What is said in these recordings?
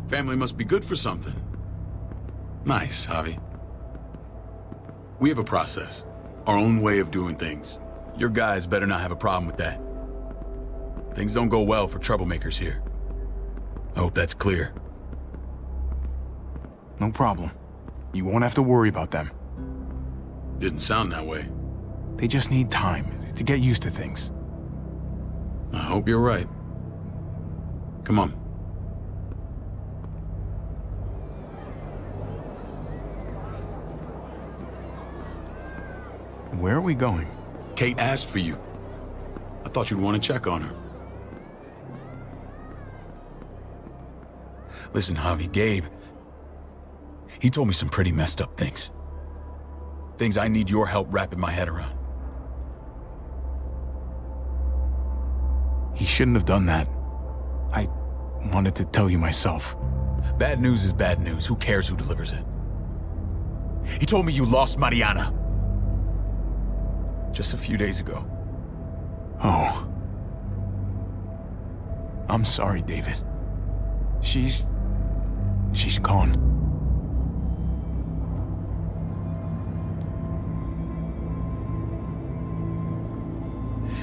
Family must be good for something. Nice, Javi. We have a process. Our own way of doing things. Your guys better not have a problem with that. Things don't go well for troublemakers here. I hope that's clear. No problem. You won't have to worry about them. Didn't sound that way. They just need time to get used to things. I hope you're right. Come on. Where are we going? Kate asked for you. I thought you'd want to check on her. Listen, Javi, Gabe, he told me some pretty messed up things. Things I need your help wrapping my head around. He shouldn't have done that. I wanted to tell you myself. Bad news is bad news. Who cares who delivers it? He told me you lost Mariana. Just a few days ago. Oh. I'm sorry, David. She's gone.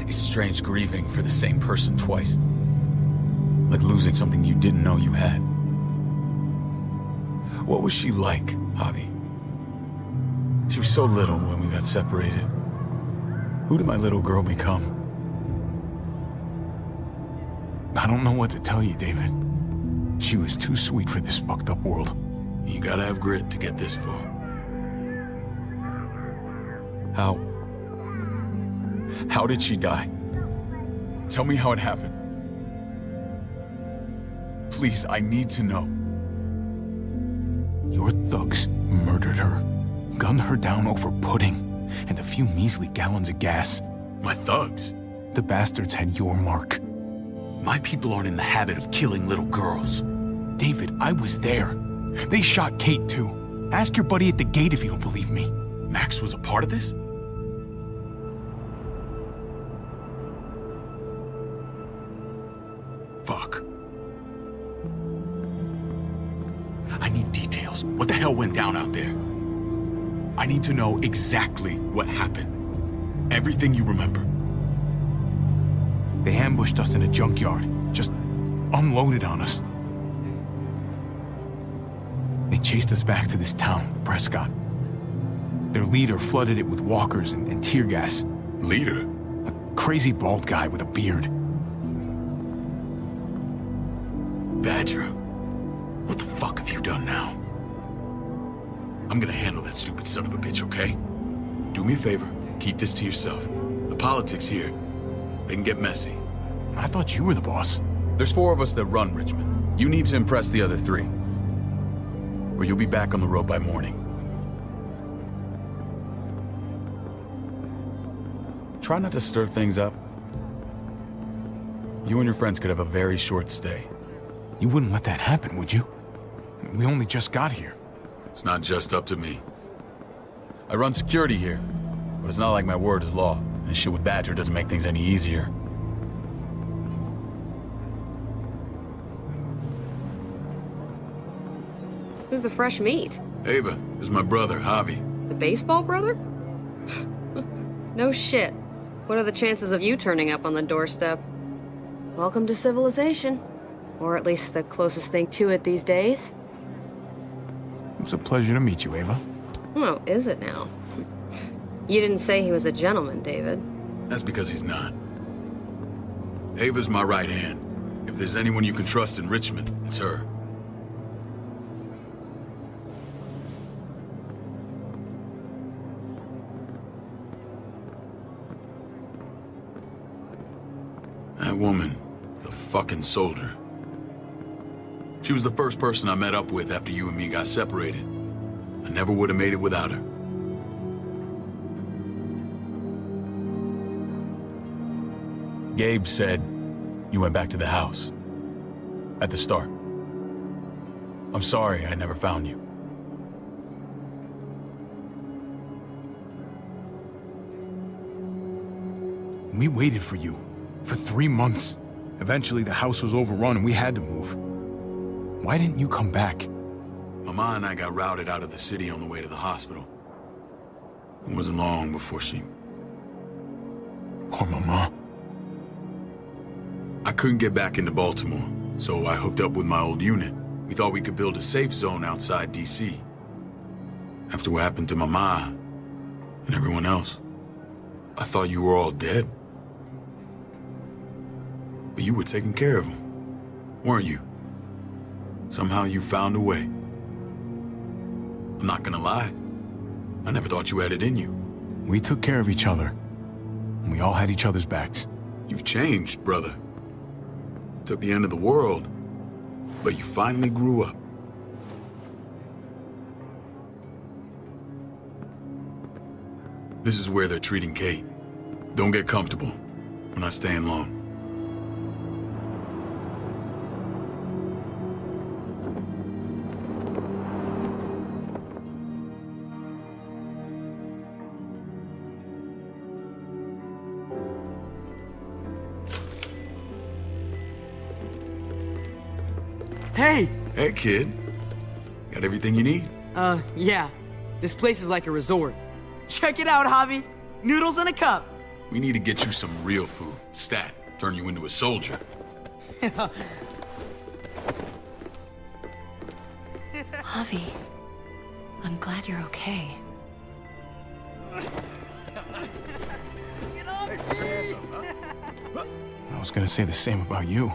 It's strange grieving for the same person twice. Like losing something you didn't know you had. What was she like, Javi? She was so little when we got separated. Who did my little girl become? I don't know what to tell you, David. She was too sweet for this fucked up world. You gotta have grit to get this far. How did she die? Tell me how it happened. Please, I need to know. Your thugs murdered her, gunned her down over pudding and a few measly gallons of gas. My thugs? The bastards had your mark. My people aren't in the habit of killing little girls. David, I was there. They shot Kate too. Ask your buddy at the gate if you don't believe me. Max was a part of this? Fuck. I need details. What the hell went down out there? I need to know exactly what happened. Everything you remember. They ambushed us in a junkyard. Just unloaded on us. They chased us back to this town, Prescott. Their leader flooded it with walkers and tear gas. Leader? A crazy bald guy with a beard. Badger, what the fuck have you done now? I'm gonna handle that stupid son of a bitch, okay? Do me a favor, keep this to yourself. The politics here, they can get messy. I thought you were the boss. There's 4 of us that run Richmond. You need to impress the other 3. Or you'll be back on the road by morning. Try not to stir things up. You and your friends could have a very short stay. You wouldn't let that happen, would you? We only just got here. It's not just up to me. I run security here, but it's not like my word is law. This shit with Badger doesn't make things any easier. Who's the fresh meat? Ava, this is my brother, Javi. The baseball brother? No shit. What are the chances of you turning up on the doorstep? Welcome to civilization. Or at least the closest thing to it these days. It's a pleasure to meet you, Ava. Oh, is it now? You didn't say he was a gentleman, David. That's because he's not. Ava's my right hand. If there's anyone you can trust in Richmond, it's her. That woman, the fucking soldier. She was the first person I met up with after you and me got separated. I never would have made it without her. Gabe said you went back to the house. At the start. I'm sorry I never found you. We waited for you. For 3 months. Eventually the house was overrun and we had to move. Why didn't you come back? Mama and I got routed out of the city on the way to the hospital. It wasn't long before she... Poor Mama. I couldn't get back into Baltimore, so I hooked up with my old unit. We thought we could build a safe zone outside D.C. After what happened to Mama and everyone else, I thought you were all dead. But you were taking care of them, weren't you? Somehow you found a way. I'm not gonna lie. I never thought you had it in you. We took care of each other. And we all had each other's backs. You've changed, brother. It took the end of the world, but you finally grew up. This is where they're treating Kate. Don't get comfortable. We're not staying long. Hey! Hey, kid. Got everything you need? Yeah. This place is like a resort. Check it out, Javi. Noodles in a cup. We need to get you some real food. Stat. Turn you into a soldier. Javi, I'm glad you're okay. I was gonna say the same about you.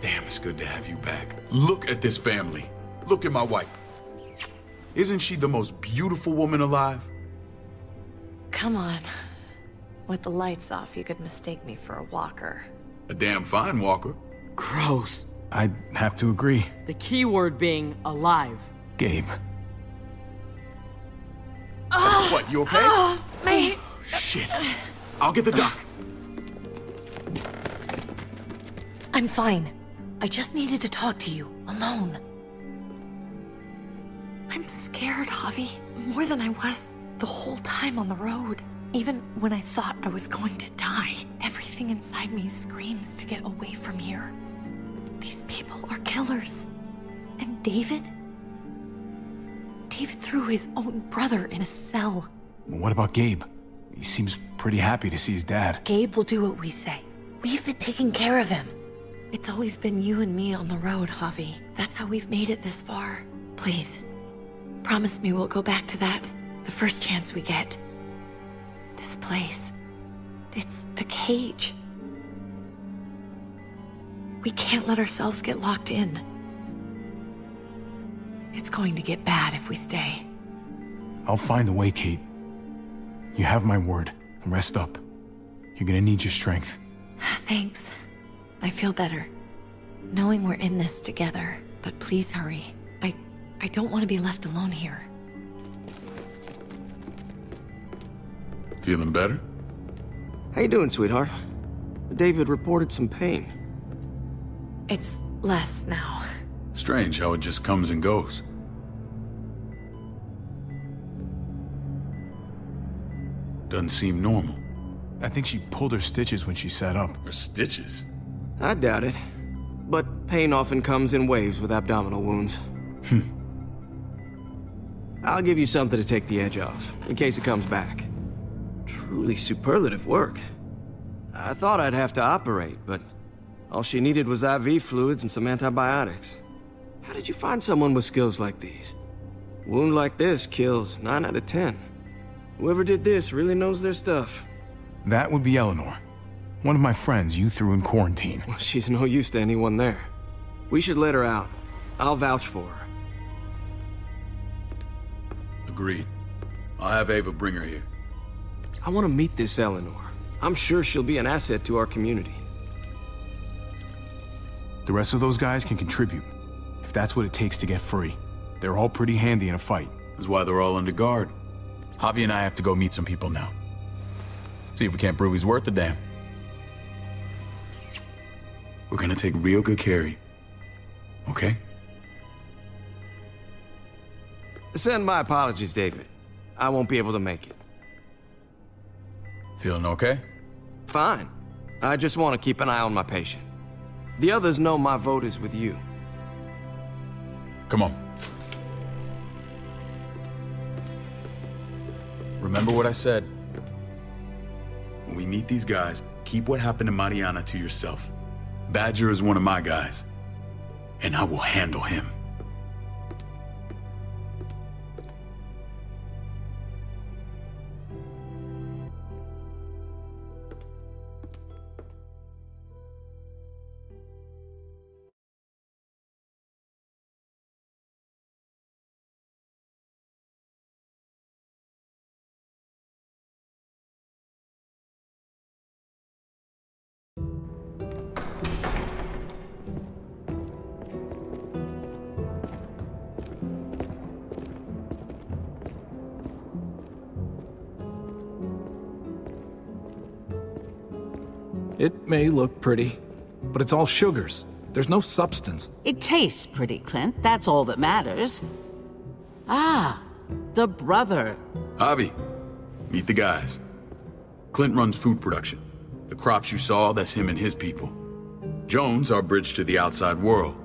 Damn, it's good to have you back. Look at this family. Look at my wife. Isn't she the most beautiful woman alive? Come on. With the lights off, you could mistake me for a walker. A damn fine walker. Gross. I'd have to agree. The key word being alive. Gabe. What, you okay? Mate! Shit. I'll get the doc. I'm fine. I just needed to talk to you, alone. I'm scared, Javi. More than I was the whole time on the road. Even when I thought I was going to die, everything inside me screams to get away from here. These people are killers. And David? David threw his own brother in a cell. What about Gabe? He seems pretty happy to see his dad. Gabe will do what we say. We've been taking care of him. It's always been you and me on the road, Javi. That's how we've made it this far. Please, promise me we'll go back to that the first chance we get. This place, it's a cage. We can't let ourselves get locked in. It's going to get bad if we stay. I'll find a way, Kate. You have my word. Rest up. You're gonna need your strength. Thanks. I feel better. Knowing we're in this together. But please hurry. I don't want to be left alone here. Feeling better? How you doing, sweetheart? David reported some pain. It's less now. Strange how it just comes and goes. Doesn't seem normal. I think she pulled her stitches when she sat up. Her stitches? I doubt it. But pain often comes in waves with abdominal wounds. I'll give you something to take the edge off, in case it comes back. Truly superlative work. I thought I'd have to operate, but all she needed was IV fluids and some antibiotics. How did you find someone with skills like these? A wound like this kills 9 out of 10. Whoever did this really knows their stuff. That would be Eleanor. One of my friends you threw in quarantine. Well, she's no use to anyone there. We should let her out. I'll vouch for her. Agreed. I'll have Ava bring her here. I want to meet this Eleanor. I'm sure she'll be an asset to our community. The rest of those guys can contribute, if that's what it takes to get free. They're all pretty handy in a fight. That's why they're all under guard. Javi and I have to go meet some people now. See if we can't prove he's worth the damn. We're gonna take real good care of you. Okay? Send my apologies, David. I won't be able to make it. Feeling okay? Fine. I just want to keep an eye on my patient. The others know my vote is with you. Come on. Remember what I said. When we meet these guys, keep what happened to Mariana to yourself. Badger is one of my guys, and I will handle him. It may look pretty, but it's all sugars. There's no substance. It tastes pretty, Clint. That's all that matters. Ah, the brother. Javi, meet the guys. Clint runs food production. The crops you saw, that's him and his people. Jones, our bridge to the outside world.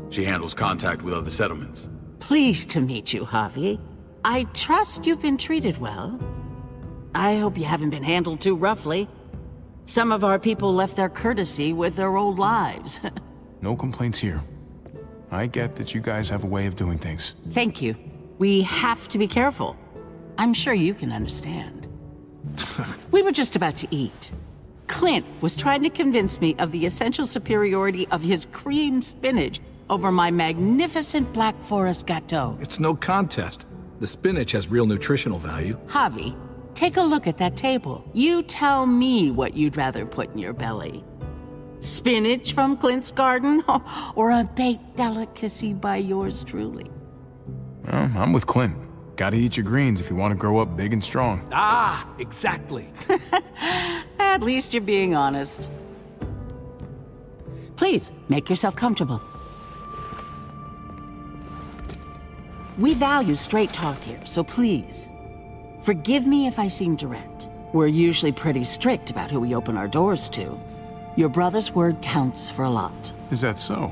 She handles contact with other settlements. Pleased to meet you, Javi. I trust you've been treated well. I hope you haven't been handled too roughly. Some of our people left their courtesy with their old lives. No complaints here. I get that you guys have a way of doing things. Thank you. We have to be careful. I'm sure you can understand. We were just about to eat. Clint was trying to convince me of the essential superiority of his cream spinach over my magnificent Black Forest gâteau. It's no contest. The spinach has real nutritional value. Javi, take a look at that table. You tell me what you'd rather put in your belly. Spinach from Clint's garden, or a baked delicacy by yours truly? Well, I'm with Clint. Gotta eat your greens if you want to grow up big and strong. Ah, exactly. At least you're being honest. Please, make yourself comfortable. We value straight talk here, so please, forgive me if I seem direct. We're usually pretty strict about who we open our doors to. Your brother's word counts for a lot. Is that so?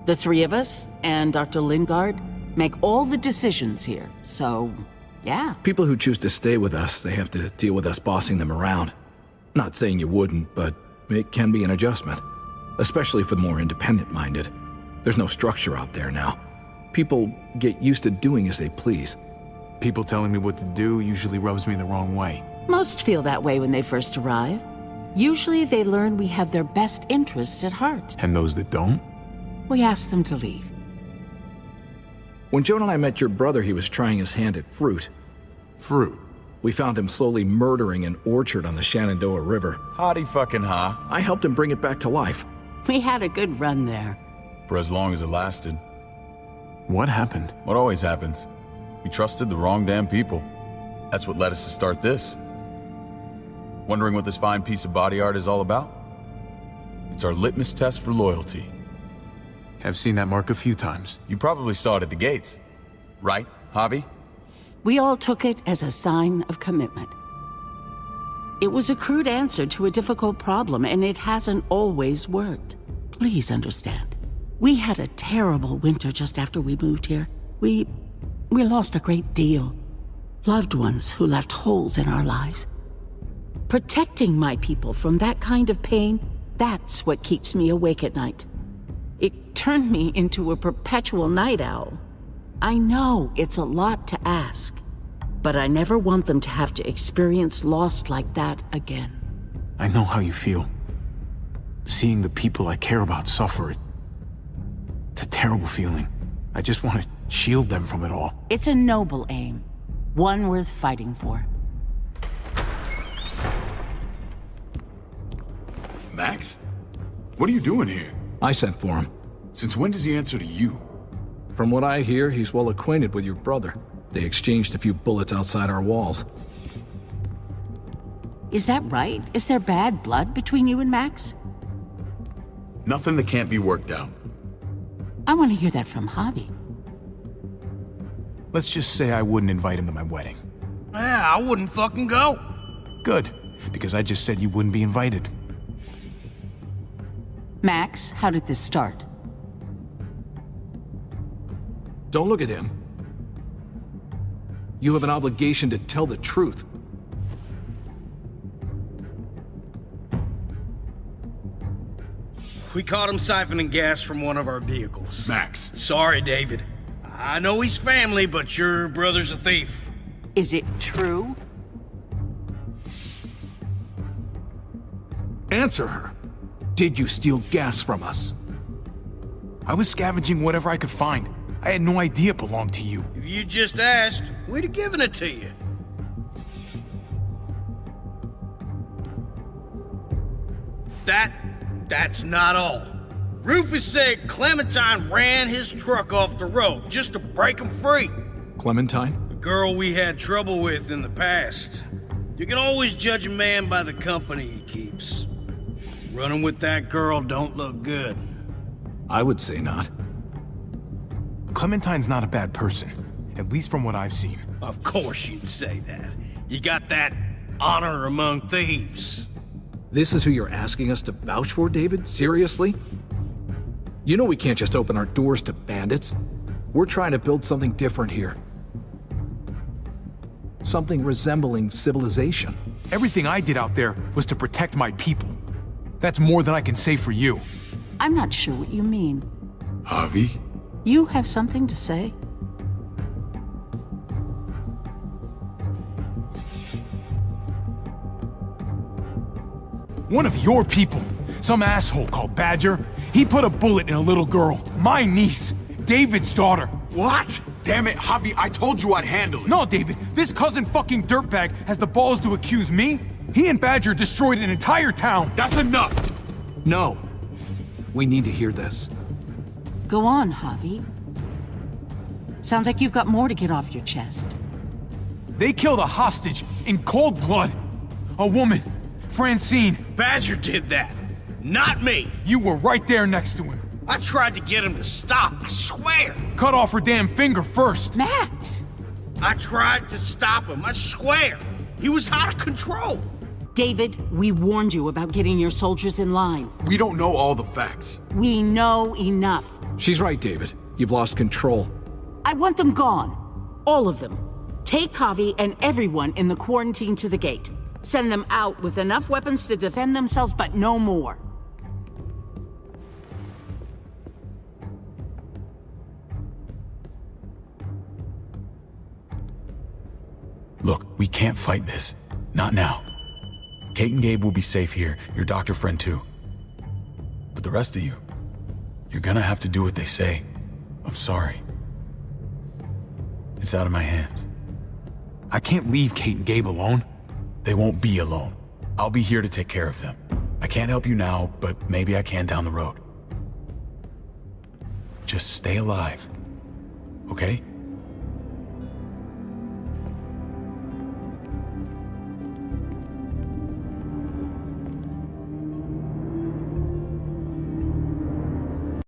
The three of us, and Dr. Lingard, make all the decisions here, so, yeah. People who choose to stay with us, they have to deal with us bossing them around. Not saying you wouldn't, but it can be an adjustment. Especially for the more independent-minded. There's no structure out there now. People get used to doing as they please. People telling me what to do usually rubs me the wrong way. Most feel that way when they first arrive. Usually they learn we have their best interests at heart. And those that don't? We ask them to leave. When Joan and I met your brother, he was trying his hand at fruit. Fruit. We found him slowly murdering an orchard on the Shenandoah River. Howdy fucking ha. I helped him bring it back to life. We had a good run there. For as long as it lasted. What happened? What always happens. We trusted the wrong damn people. That's what led us to start this. Wondering what this fine piece of body art is all about? It's our litmus test for loyalty. I've seen that mark a few times. You probably saw it at the gates. Right, Javi? We all took it as a sign of commitment. It was a crude answer to a difficult problem, and it hasn't always worked. Please understand. We had a terrible winter just after we moved here. We lost a great deal. Loved ones who left holes in our lives. Protecting my people from that kind of pain, that's what keeps me awake at night. It turned me into a perpetual night owl. I know it's a lot to ask, but I never want them to have to experience loss like that again. I know how you feel. Seeing the people I care about suffer, it's a terrible feeling. I just want to shield them from it all. It's a noble aim, one worth fighting for. Max? What are you doing here? I sent for him. Since when does he answer to you? From what I hear, he's well acquainted with your brother. They exchanged a few bullets outside our walls. Is that right? Is there bad blood between you and Max? Nothing that can't be worked out. I want to hear that from Javi. Let's just say I wouldn't invite him to my wedding. Yeah, I wouldn't fucking go. Good, because I just said you wouldn't be invited. Max, how did this start? Don't look at him. You have an obligation to tell the truth. We caught him siphoning gas from one of our vehicles. Max. Sorry, David. I know he's family, but your brother's a thief. Is it true? Answer her. Did you steal gas from us? I was scavenging whatever I could find. I had no idea it belonged to you. If you just asked, we'd have given it to you. That's not all. Rufus said Clementine ran his truck off the road just to break him free. Clementine? The girl we had trouble with in the past. You can always judge a man by the company he keeps. Running with that girl don't look good. I would say not. Clementine's not a bad person, at least from what I've seen. Of course you'd say that. You got that honor among thieves. This is who you're asking us to vouch for, David? Seriously? You know we can't just open our doors to bandits. We're trying to build something different here. Something resembling civilization. Everything I did out there was to protect my people. That's more than I can say for you. I'm not sure what you mean. Javi? You have something to say? One of your people, some asshole called Badger, he put a bullet in a little girl, my niece, David's daughter. What? Damn it, Javi, I told you I'd handle it. No, David, this cousin fucking dirtbag has the balls to accuse me? He and Badger destroyed an entire town. That's enough! No. We need to hear this. Go on, Javi. Sounds like you've got more to get off your chest. They killed a hostage in cold blood. A woman, Francine. Badger did that, not me. You were right there next to him. I tried to get him to stop, I swear. Cut off her damn finger first. Max! I tried to stop him, I swear. He was out of control. David, we warned you about getting your soldiers in line. We don't know all the facts. We know enough. She's right, David. You've lost control. I want them gone. All of them. Take Javi and everyone in the quarantine to the gate. Send them out with enough weapons to defend themselves, but no more. Look, we can't fight this. Not now. Kate and Gabe will be safe here, your doctor friend too. But the rest of you, you're gonna have to do what they say. I'm sorry. It's out of my hands. I can't leave Kate and Gabe alone. They won't be alone. I'll be here to take care of them. I can't help you now, but maybe I can down the road. Just stay alive, okay?